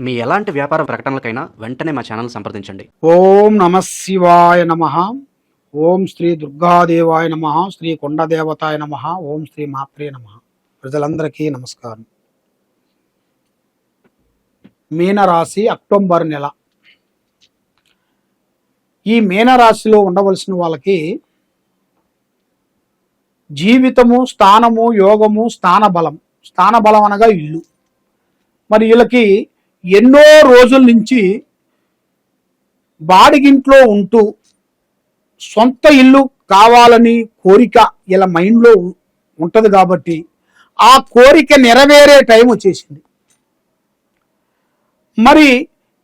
మీ ఎలాంటి వ్యాపార ప్రకటనలకైనా వెంటనే మా ఛానల్ సంప్రదించండి. ఓం నమ శివాయ నమ. ఓం శ్రీ దుర్గాదేవాయ నమ. శ్రీ కొండదేవతాయ నమ. ఓం శ్రీ మాత్రే నమ. ప్రజలందరికీ నమస్కారం. మీనరాశి అక్టోబర్ నెల. ఈ మీనరాశిలో ఉండవలసిన వాళ్ళకి జీవితము, స్థానము, యోగము, స్థానబలం. స్థానబలం అనగా ఇల్లు. మరి వీళ్ళకి ఎన్నో రోజుల నుంచి బాడిగింట్లో ఉంటూ సొంత ఇల్లు కావాలని కోరిక ఇలా మైండ్లో ఉంటుంది కాబట్టి ఆ కోరిక నెరవేరే టైం వచ్చేసింది. మరి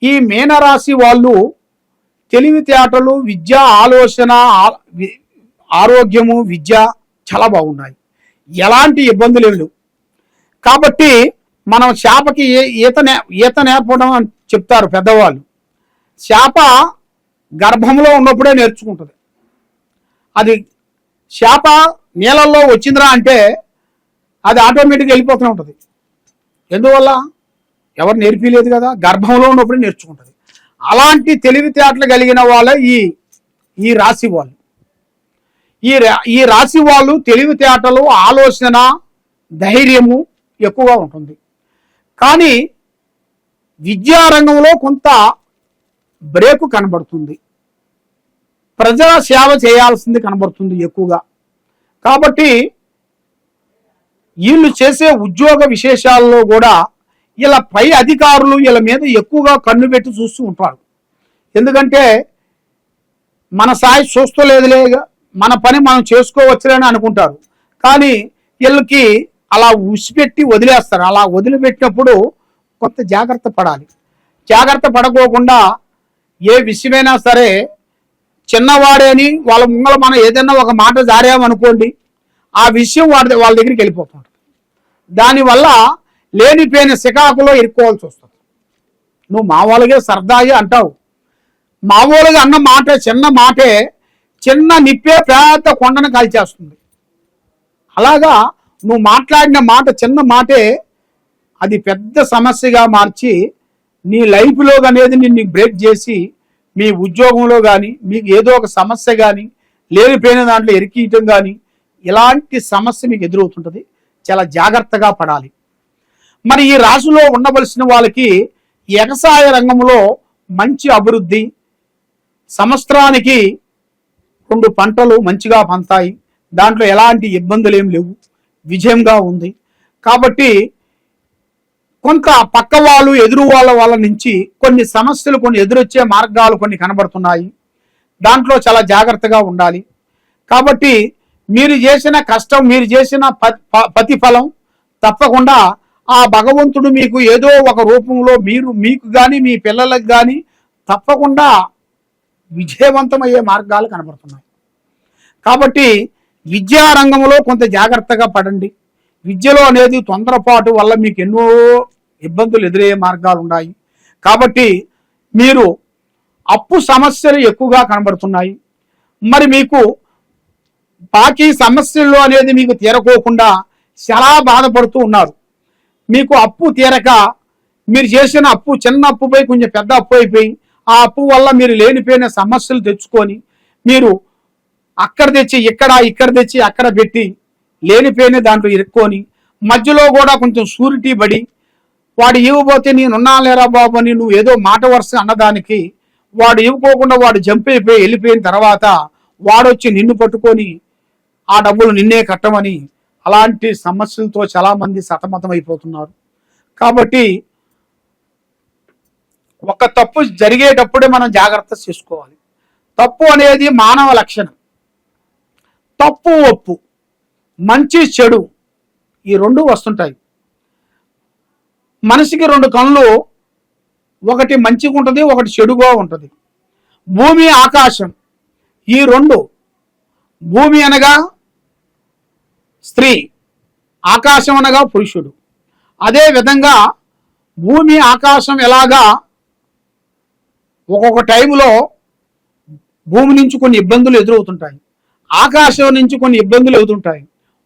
ఈ మీనరాశి వాళ్ళు తెలివితేటలు, విద్య, ఆలోచన, ఆరోగ్యము, విద్య చాలా బాగున్నాయి. ఎలాంటి ఇబ్బందులు లేవు. కాబట్టి మనం చేపకి ఈత నేర్పడం అని చెప్తారు పెద్దవాళ్ళు. చేప గర్భంలో ఉన్నప్పుడే నేర్చుకుంటుంది. అది చేప నీళ్ళల్లో వచ్చిందిరా అంటే అది ఆటోమేటిక్గా వెళ్ళిపోతూనే ఉంటుంది. ఎందువల్ల? ఎవరు నేర్పిలేదు కదా, గర్భంలో ఉన్నప్పుడే నేర్చుకుంటుంది. అలాంటి తెలివితేటలు కలిగిన వాళ్ళే ఈ రాశి వాళ్ళు. ఈ రాశి వాళ్ళు తెలివితేటలు, ఆలోచన, ధైర్యము ఎక్కువగా ఉంటుంది. కానీ విద్యారంగంలో కొంత బ్రేకు కనబడుతుంది. ప్రజల సేవ చేయాల్సింది కనబడుతుంది ఎక్కువగా. కాబట్టి వీళ్ళు చేసే ఉద్యోగ విశేషాల్లో కూడా ఇలా పై అధికారులు వీళ్ళ మీద ఎక్కువగా కన్ను పెట్టి చూస్తూ ఉంటారు. ఎందుకంటే మన సాయి చూస్తలేదులే, మన పని మనం చేసుకోవచ్చులని అనుకుంటారు. కానీ వీళ్ళకి అలా ఉసిపెట్టి వదిలేస్తారు. అలా వదిలిపెట్టినప్పుడు కొంత జాగ్రత్త పడాలి. జాగ్రత్త పడకోకుండా ఏ విషయమైనా సరే చిన్నవాడే అని వాళ్ళ ముంగల మనం ఏదైనా ఒక మాట జారామనుకోండి, ఆ విషయం వాళ్ళ దగ్గరికి వెళ్ళిపోతుంది. దానివల్ల లేనిపోయిన సికాకులో ఇరుక్కోవాల్సి వస్తుంది. నువ్వు మామూలుగా సరదాగా అంటావు. మామూలుగా అన్న మాట, చిన్న మాటే, చిన్న నిప్పే పెద్ద కొండను కాల్చేస్తుంది. అలాగా నువ్వు మాట్లాడిన మాట, చిన్న మాటే అది పెద్ద సమస్యగా మార్చి నీ లైఫ్లో అనేది నిన్ను బ్రేక్ చేసి మీ ఉద్యోగంలో కానీ మీకు ఏదో ఒక సమస్య కానీ లేనిపోయిన దాంట్లో ఎరికియటం కానీ ఇలాంటి సమస్య మీకు ఎదురవుతుంటుంది. చాలా జాగ్రత్తగా పడాలి. మరి ఈ రాశిలో ఉండవలసిన వాళ్ళకి వ్యవసాయ రంగంలో మంచి అభివృద్ధి, సంవత్సరానికి 2 పంటలు మంచిగా పంతాయి. దాంట్లో ఎలాంటి ఇబ్బందులు ఏం లేవు, విజయంగా ఉంది. కాబట్టి కొంత పక్క వాళ్ళు, ఎదురు వాళ్ళ నుంచి కొన్ని సమస్యలు, కొన్ని ఎదురొచ్చే మార్గాలు కొన్ని కనబడుతున్నాయి. దాంట్లో చాలా జాగ్రత్తగా ఉండాలి. కాబట్టి మీరు చేసిన కష్టం, మీరు చేసిన ప్రతిఫలం తప్పకుండా ఆ భగవంతుడు మీకు ఏదో ఒక రూపంలో మీకు కానీ మీ పిల్లలకు కానీ తప్పకుండా విజయవంతమయ్యే మార్గాలు కనబడుతున్నాయి. కాబట్టి విద్యారంగంలో కొంత జాగ్రత్తగా పడండి. విద్యలో అనేది తొందరపాటు వల్ల మీకు ఎన్నో ఇబ్బందులు ఎదురయ్యే మార్గాలు ఉన్నాయి. కాబట్టి మీరు అప్పు సమస్యలు ఎక్కువగా కనబడుతున్నాయి. మరి మీకు బాకీ సమస్యల్లో అనేది మీకు తీరకోకుండా చాలా బాధపడుతూ ఉన్నారు. మీకు అప్పు తీరక మీరు చేసిన అప్పు, చిన్న అప్పుపై కొంచెం పెద్ద అప్పు అయిపోయి ఆ అప్పు వల్ల మీరు లేనిపోయిన సమస్యలు తెచ్చుకొని మీరు అక్కడ తెచ్చి ఇక్కడ తెచ్చి అక్కడ పెట్టి లేనిపోయిన దాంట్లో ఇరుక్కొని మధ్యలో కూడా కొంచెం షూరిటీ పడి వాడు ఇవ్వబోతే నేనున్నా లేరా బాబు అని నువ్వు ఏదో మాట వరుస అన్నదానికి వాడు ఇవ్వకోకుండా వాడు జంప్ అయిపోయి వెళ్ళిపోయిన తర్వాత వాడొచ్చి నిన్ను పట్టుకొని ఆ డబ్బులు నిన్నే కట్టమని అలాంటి సమస్యలతో చాలా మంది సతమతం అయిపోతున్నారు. కాబట్టి ఒక తప్పు జరిగేటప్పుడే మనం జాగ్రత్త చేసుకోవాలి. తప్పు అనేది మానవ లక్షణం. తప్పు, ఒప్పు, మంచి, చెడు ఈ 2 వస్తుంటాయి. మనిషికి 2 కళ్ళు, ఒకటి మంచిగా ఉంటుంది, ఒకటి చెడుగా ఉంటుంది. భూమి, ఆకాశం ఈ 2. భూమి అనగా స్త్రీ, ఆకాశం అనగా పురుషుడు. అదే విధంగా భూమి, ఆకాశం ఎలాగా ఒక్కొక్క టైంలో భూమి నుంచి కొన్ని ఇబ్బందులు ఎదురవుతుంటాయి, ఆకాశం నుంచి కొన్ని ఇబ్బందులు ఎదురుతుంటాయి.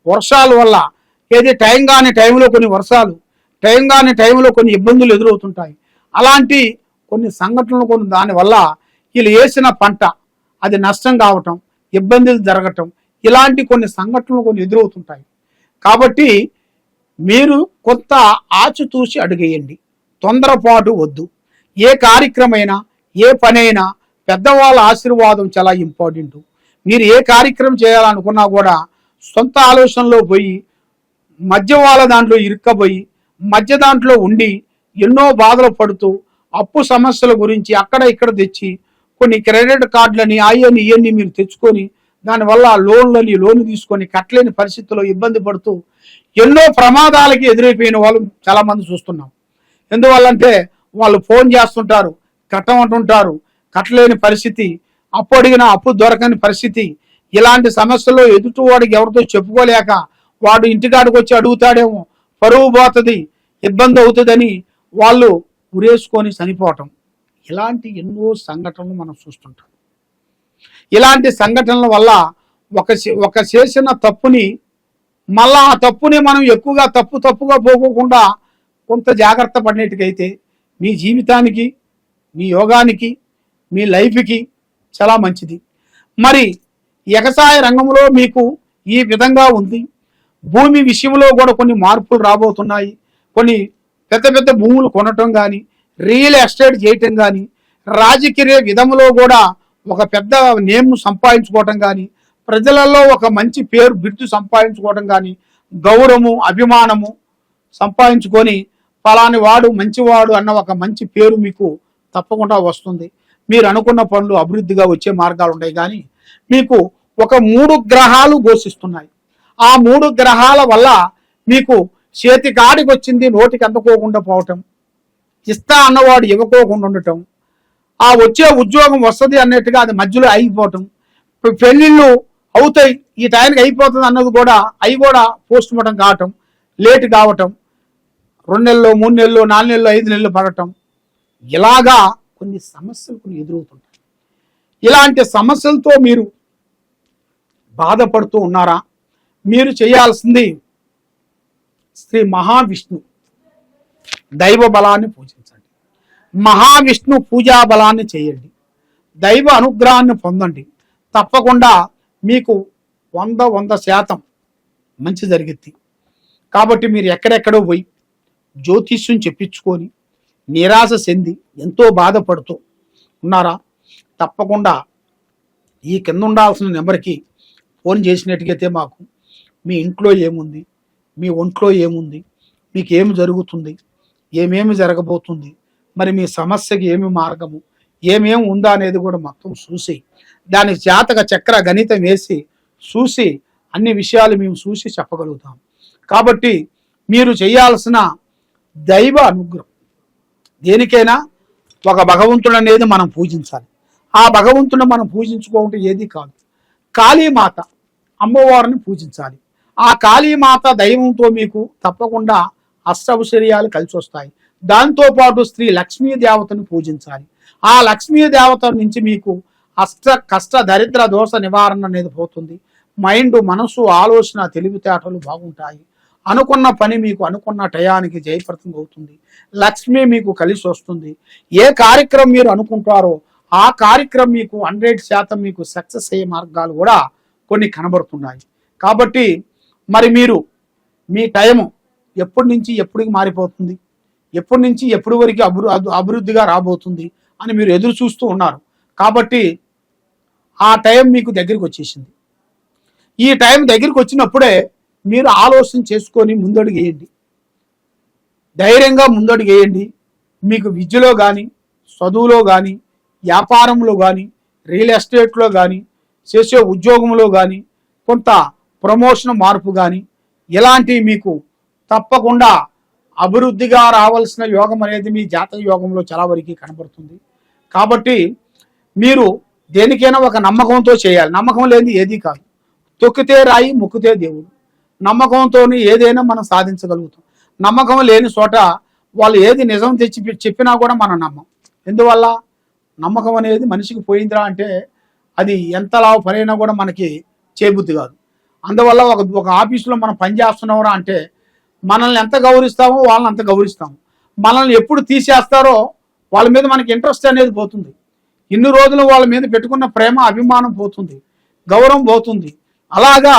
వర్షాల వల్ల ఏది టైం కాని టైంలో కొన్ని వర్షాలు, టైం కాని టైంలో కొన్ని ఇబ్బందులు ఎదురవుతుంటాయి. అలాంటి కొన్ని సంఘటనలు కొన్ని దానివల్ల వీళ్ళు వేసిన పంట అది నష్టం కావటం, ఇబ్బందులు జరగటం, ఇలాంటి కొన్ని సంఘటనలు కొన్ని ఎదురవుతుంటాయి. కాబట్టి మీరు కొంత ఆచితూచి అడుగేయండి, తొందరపాటు వద్దు. ఏ కార్యక్రమైనా ఏ పనైనా పెద్దవాళ్ళ ఆశీర్వాదం చాలా ఇంపార్టెంట్. మీరు ఏ కార్యక్రమం చేయాలనుకున్నా కూడా సొంత ఆలోచనలో పోయి మధ్య వాళ్ళ దాంట్లో ఇరుక్కబోయి మధ్య దాంట్లో ఉండి ఎన్నో బాధలు పడుతూ అప్పు సమస్యల గురించి అక్కడ ఇక్కడ తెచ్చి కొన్ని క్రెడిట్ కార్డులని అయ్యని ఇవన్నీ మీరు తెచ్చుకొని దానివల్ల లోన్ తీసుకొని కట్టలేని పరిస్థితుల్లో ఇబ్బంది పడుతూ ఎన్నో ప్రమాదాలకి ఎదురైపోయిన వాళ్ళు చాలా మంది చూస్తున్నాం. ఎందువల్లంటే వాళ్ళు ఫోన్ చేస్తుంటారు, కట్టమంటుంటారు, కట్టలేని పరిస్థితి, అప్పు అడిగినా అప్పు దొరకని పరిస్థితి. ఇలాంటి సమస్యల్లో ఎదుటివాడికి ఎవరితో చెప్పుకోలేక వాడు ఇంటికాడికి వచ్చి అడుగుతాడేమో, పరువు పోతుంది, ఇబ్బంది అవుతుందని వాళ్ళు ఉరేసుకొని చనిపోవటం, ఇలాంటి ఎన్నో సంఘటనలు మనం చూస్తుంటాం. ఇలాంటి సంఘటనల వల్ల ఒక చేసిన తప్పుని మళ్ళా ఆ తప్పుని మనం ఎక్కువగా తప్పుగా పోకోకుండా కొంత జాగ్రత్త పడినట్టుకైతే మీ జీవితానికి, మీ యోగానికి, మీ లైఫ్కి చాలా మంచిది. మరి వ్యవసాయ రంగంలో మీకు ఈ విధంగా ఉంది. భూమి విషయంలో కూడా కొన్ని మార్పులు రాబోతున్నాయి. కొన్ని పెద్ద భూములు కొనటం కానీ, రియల్ ఎస్టేట్ చేయటం కానీ, రాజకీయ విధంలో కూడా ఒక పెద్ద నేమ్ సంపాదించుకోవటం కానీ, ప్రజలలో ఒక మంచి పేరు బిర్దు సంపాదించుకోవటం కానీ, గౌరవము అభిమానము సంపాదించుకొని ఫలాని వాడు మంచివాడు అన్న ఒక మంచి పేరు మీకు తప్పకుండా వస్తుంది. మీరు అనుకున్న పనులు అభివృద్ధిగా వచ్చే మార్గాలు ఉన్నాయి. కానీ మీకు ఒక 3 గ్రహాలు ఘోషిస్తున్నాయి. ఆ 3 గ్రహాల వల్ల మీకు చేతి కాడికి వచ్చింది నోటికి అందుకోకుండా పోవటం, ఇస్తా అన్నవాడు ఇవ్వకోకుండా ఉండటం, ఆ వచ్చే ఉద్యోగం వస్తుంది అన్నట్టుగా అది మధ్యలో అయిపోవటం, పెళ్ళిళ్ళు అవుతాయి ఈ టైంకి అయిపోతుంది అన్నది కూడా అవి కూడా పోస్ట్ మార్టం కావటం, లేట్ కావటం, 2 నెలలు 3 నెలలు 4 నెలలు 5 నెలలు పడటం, ఇలాగా కొన్ని సమస్యలు కొన్ని ఎదురవుతుంటాయి. ఇలాంటి సమస్యలతో మీరు బాధపడుతూ ఉన్నారా? మీరు చేయాల్సింది శ్రీ మహావిష్ణు దైవ బలాన్ని పూజించండి, మహావిష్ణు పూజా బలాన్ని చేయండి, దైవ అనుగ్రహాన్ని పొందండి. తప్పకుండా మీకు 100% మంచి జరిగిద్ది. కాబట్టి మీరు ఎక్కడెక్కడో పోయి జ్యోతిష్యం చెప్పించుకొని నిరాశ చెంది ఎంతో బాధపడుతూ ఉన్నారా? తప్పకుండా ఈ కింద ఉండాల్సిన నెంబర్కి ఫోన్ చేసినట్టుగైతే మాకు మీ ఇంట్లో ఏముంది, మీ ఒంట్లో ఏముంది, మీకు ఏమి జరుగుతుంది, ఏమేమి జరగబోతుంది, మరి మీ సమస్యకి ఏమి మార్గము, ఏమేమి ఉందా అనేది కూడా మొత్తం చూసి దానికి జాతక చక్ర గణితం వేసి చూసి అన్ని విషయాలు మేము చూసి చెప్పగలుగుతాం. కాబట్టి మీరు చేయాల్సిన దైవ అనుగ్రహం, దేనికైనా ఒక భగవంతుడు అనేది మనం పూజించాలి. ఆ భగవంతుని మనం పూజించుకోవటం ఏది కాదు. కాళీమాత అమ్మవారిని పూజించాలి. ఆ కాళీమాత దైవంతో మీకు తప్పకుండా అష్టౌశ్వర్యాలు కలిసి వస్తాయి. దాంతోపాటు స్త్రీ లక్ష్మీ దేవతను పూజించాలి. ఆ లక్ష్మీ దేవత నుంచి మీకు కష్ట దరిద్ర దోష నివారణ అనేది పోతుంది. మైండ్, మనసు, ఆలోచన, తెలివితేటలు బాగుంటాయి. అనుకున్న పని మీకు అనుకున్న టయానికి జయప్రదం అవుతుంది. లక్ష్మి మీకు కలిసి వస్తుంది. ఏ కార్యక్రమం మీరు అనుకుంటారో ఆ కార్యక్రమం మీకు 100% మీకు సక్సెస్ అయ్యే మార్గాలు కూడా కొన్ని కనబడుతున్నాయి. కాబట్టి మరి మీరు మీ టైము ఎప్పటి నుంచి ఎప్పటికి మారిపోతుంది, ఎప్పటి నుంచి ఎప్పటి వరకు అభివృద్ధిగా రాబోతుంది అని మీరు ఎదురు చూస్తూ ఉన్నారు. కాబట్టి ఆ టైం మీకు దగ్గరికి వచ్చేసింది. ఈ టైం దగ్గరికి వచ్చినప్పుడే మీరు ఆలోచన చేసుకొని ముందడుగు వేయండి, ధైర్యంగా ముందడుగు వేయండి. మీకు విద్యలో కానీ, చదువులో కానీ, వ్యాపారంలో కానీ, రియల్ ఎస్టేట్లో కానీ, చేసే ఉద్యోగంలో కానీ, కొంత ప్రమోషన్ మార్పు కానీ, ఇలాంటివి మీకు తప్పకుండా అభివృద్ధిగా రావాల్సిన యోగం అనేది మీ జాతక యోగంలో చాలా వరకు కనబడుతుంది. కాబట్టి మీరు దేనికైనా ఒక నమ్మకంతో చేయాలి. నమ్మకం లేని ఏది కాదు. తొక్కితే రాయి, మొక్కితే దేవుడు. నమ్మకంతో ఏదైనా మనం సాధించగలుగుతాం. నమ్మకం లేని చోట వాళ్ళు ఏది నిజం తెచ్చి చెప్పినా కూడా మనం నమ్మం. ఎందువల్ల? నమ్మకం అనేది మనిషికి పోయిందిరా అంటే అది ఎంతలా పనైనా కూడా మనకి చేయబుద్ధి కాదు. అందువల్ల ఒక ఆఫీసులో మనం పనిచేస్తున్నారా అంటే మనల్ని ఎంత గౌరవిస్తామో వాళ్ళని అంత గౌరవిస్తాము. మనల్ని ఎప్పుడు తీసేస్తారో వాళ్ళ మీద మనకి ఇంట్రెస్ట్ అనేది పోతుంది. ఇన్ని రోజులు వాళ్ళ మీద పెట్టుకున్న ప్రేమ అభిమానం పోతుంది, గౌరవం పోతుంది. అలాగా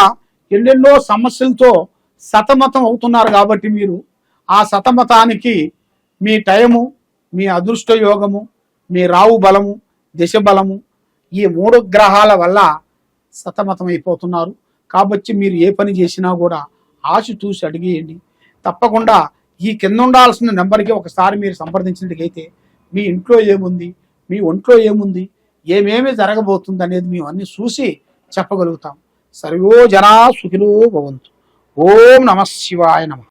ఎన్నెన్నో సమస్యలతో సతమతం అవుతున్నారు. కాబట్టి మీరు ఆ సతమతానికి మీ టైము, మీ అదృష్ట యోగము, మీ రావు బలము, దిశ బలము, ఈ 3 గ్రహాల వల్ల సతమతం అయిపోతున్నారు. కాబట్టి మీరు ఏ పని చేసినా కూడా ఆశ చూసి అడిగేయండి. తప్పకుండా ఈ కింద ఉండాల్సిన నెంబర్కి ఒకసారి మీరు సంప్రదించినట్లయితే మీ ఇంట్లో ఏముంది, మీ ఒంట్లో ఏముంది, ఏమేమి జరగబోతుంది అనేది మేము అన్ని చూసి చెప్పగలుగుతాం. సర్వో జనా సుఖినో భవంతు. ఓం నమః శివాయ నమః.